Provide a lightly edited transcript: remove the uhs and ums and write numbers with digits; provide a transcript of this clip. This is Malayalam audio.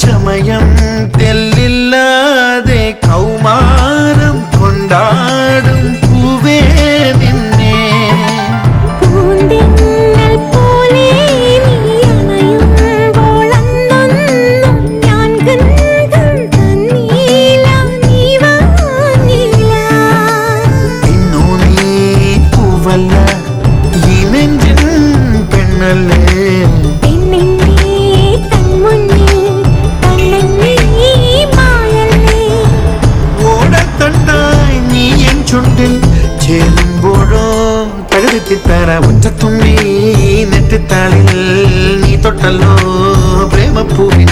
ചമയം തെല്ലില്ലാതെ കൗമാരം കൊണ്ടാടും പൂവേ നിന്നെ ഇന്നു നീ പൂവല്ല ഈ നെഞ്ചിൻ പെണ്ണല്ലേ ചേരുമ്പോഴോ കഴുതിത്തറ ഒറ്റത്തുമ്പി നെറ്റിത്താളിൽ നീ തൊട്ടല്ലോ പ്രേമപ്പൂവിൻ